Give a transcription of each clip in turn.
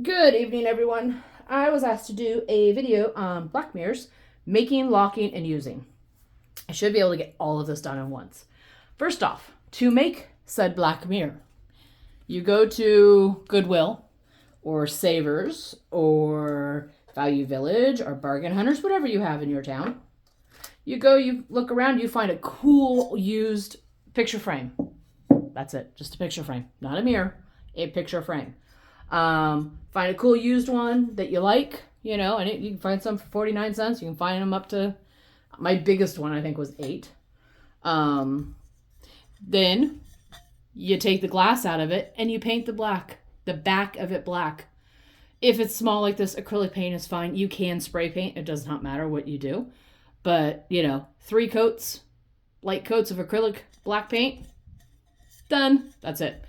Good evening, everyone. I was asked to do a video on black mirrors, making, locking, and using. I should be able to get all of this done at once. First off, to make said black mirror, you go to Goodwill or Savers or Value Village or Bargain Hunters, whatever you have in your town. You go, you look around, you find a cool used picture frame. That's it, just a picture frame, not a mirror, a picture frame. Find a cool used one that you like, and you can find some for 49 cents. You can find them up to, my biggest one I think was 8. Then you take the glass out of it and you paint the back of it black. If it's small like this, acrylic paint is fine. You can spray paint. It does not matter what you do. But, 3 coats, light coats of acrylic black paint, done. That's it.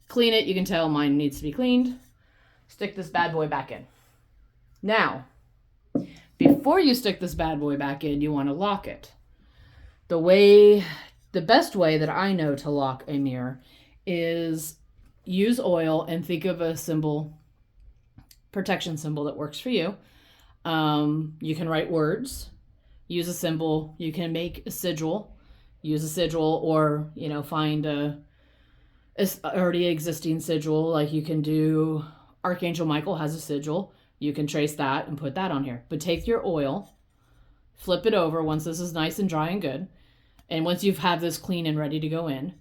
Clean it. You can tell mine needs to be cleaned. Stick this bad boy back in. Now, before you stick this bad boy back in, you want to lock it. The best way that I know to lock a mirror is use oil and think of a symbol, protection symbol that works for you. You can write words, use a symbol. You can make a sigil, use a sigil, or, find a already existing sigil. Like you can do, Archangel Michael has a sigil. You can trace that and put that on here. But take your oil, flip it over once this is nice and dry and good. And once you've had this clean and ready to go in,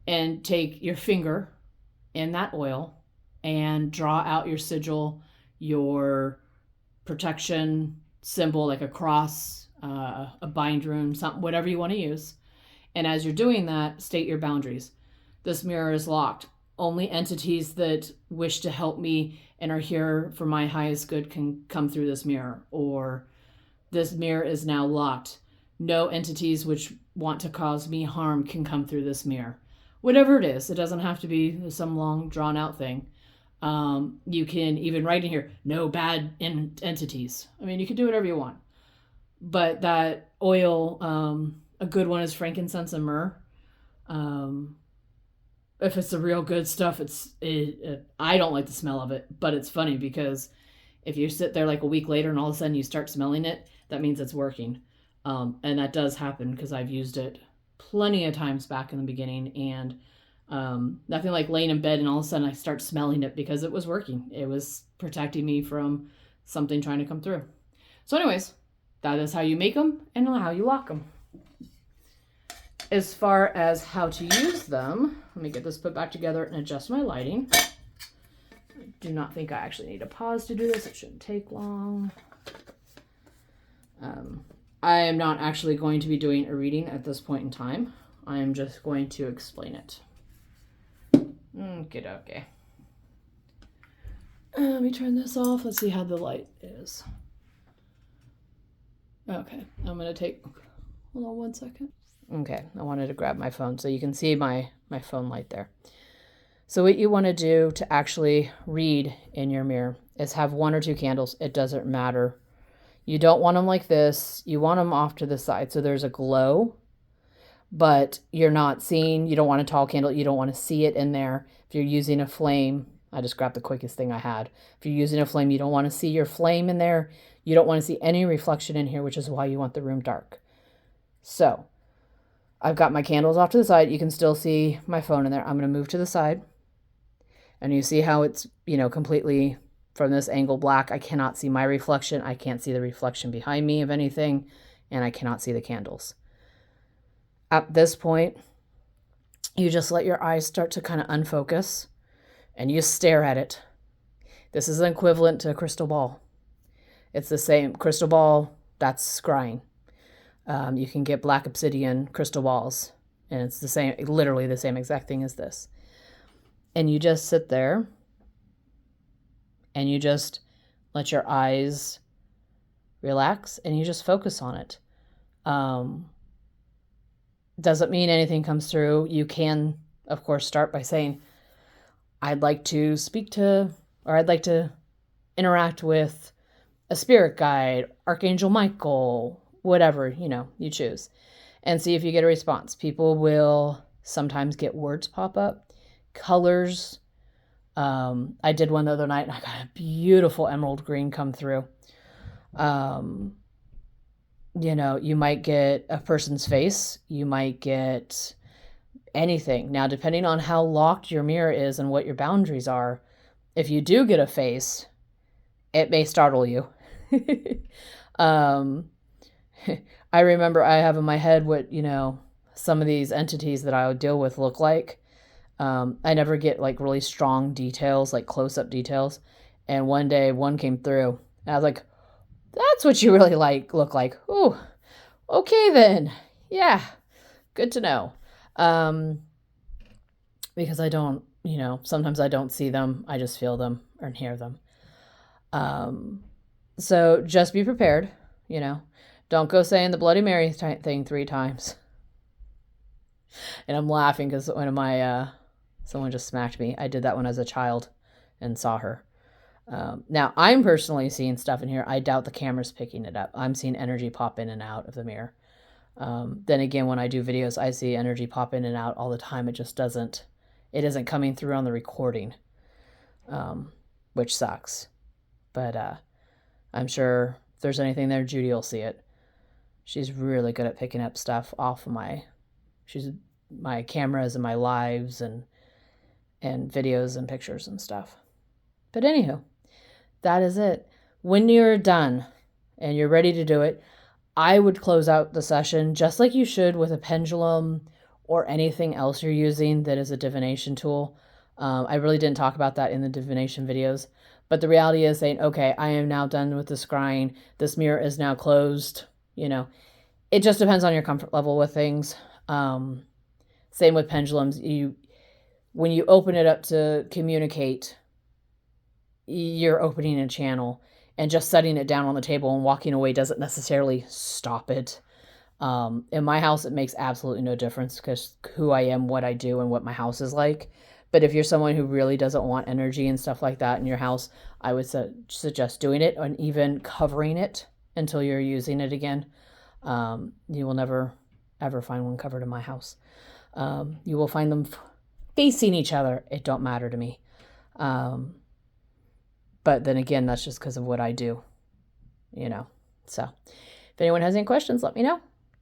and take your finger in that oil and draw out your sigil, your protection symbol, like a cross, a bind rune, something, whatever you want to use. And as you're doing that, state your boundaries. This mirror is locked. Only entities that wish to help me and are here for my highest good can come through this mirror. Or this mirror is now locked. No entities which want to cause me harm can come through this mirror. Whatever it is, it doesn't have to be some long drawn out thing. You can even write in here, no bad entities. I mean, you can do whatever you want. But that oil, a good one is frankincense and myrrh. If it's the real good stuff, I don't like the smell of it, but it's funny because if you sit there like a week later and all of a sudden you start smelling it, that means it's working. And that does happen because I've used it plenty of times back in the beginning, and nothing like laying in bed and all of a sudden I start smelling it because it was working. It was protecting me from something trying to come through. So anyways, that is how you make them and how you lock them. As far as how to use them, let me get this put back together and adjust my lighting. I do not think I actually need to pause to do this. It shouldn't take long. I am not actually going to be doing a reading at this point in time. I am just going to explain it. Okay. Let me turn this off. Let's see how the light is. Okay, I'm going to hold on one second. Okay, I wanted to grab my phone so you can see my phone light there. So what you want to do to actually read in your mirror is have 1 or 2 candles. It doesn't matter. You don't want them like this. You want them off to the side so there's a glow, but you're not seeing, you don't want a tall candle. You don't want to see it in there. If you're using a flame, I just grabbed the quickest thing I had. If you're using a flame, you don't want to see your flame in there. You don't want to see any reflection in here, which is why you want the room dark. So I've got my candles off to the side. You can still see my phone in there. I'm going to move to the side. And you see how it's, completely from this angle black. I cannot see my reflection. I can't see the reflection behind me of anything. And I cannot see the candles. At this point, you just let your eyes start to kind of unfocus. And you stare at it. This is equivalent to a crystal ball. It's the same. Crystal ball, that's scrying. You can get black obsidian crystal balls, and it's the same, literally the same exact thing as this. And you just sit there, and you just let your eyes relax, and you just focus on it. Doesn't mean anything comes through. You can, of course, start by saying, I'd like to speak to, or I'd like to interact with a spirit guide, Archangel Michael, whatever, you choose, and see if you get a response. People will sometimes get words pop up, colors, I did one the other night and I got a beautiful emerald green come through. You might get a person's face, you might get anything. Now, depending on how locked your mirror is and what your boundaries are, if you do get a face, it may startle you. um, I remember I have in my head what, some of these entities that I would deal with look like. I never get like really strong details, like close-up details. And one day one came through and I was like, that's what you really look like. Ooh, okay then. Yeah, good to know. Because I don't, sometimes I don't see them. I just feel them or hear them. So just be prepared, Don't go saying the Bloody Mary thing 3 times. And I'm laughing because one of my, someone just smacked me. I did that when I was a child and saw her. Now, I'm personally seeing stuff in here. I doubt the camera's picking it up. I'm seeing energy pop in and out of the mirror. Then again, when I do videos, I see energy pop in and out all the time. It isn't coming through on the recording, which sucks. But I'm sure if there's anything there, Judy will see it. She's really good at picking up stuff off of my cameras and my lives and videos and pictures and stuff. But anywho, that is it. When you're done and you're ready to do it, I would close out the session just like you should with a pendulum or anything else you're using that is a divination tool. I really didn't talk about that in the divination videos, but the reality is saying, okay, I am now done with the scrying. This mirror is now closed. It just depends on your comfort level with things. Same with pendulums. When you open it up to communicate, you're opening a channel, and just setting it down on the table and walking away doesn't necessarily stop it. In my house, it makes absolutely no difference because who I am, what I do, and what my house is like. But if you're someone who really doesn't want energy and stuff like that in your house, I would suggest doing it and even covering it until you're using it again. You will never, ever find one covered in my house. You will find them facing each other. It don't matter to me. But then again, that's just because of what I do, So if anyone has any questions, let me know.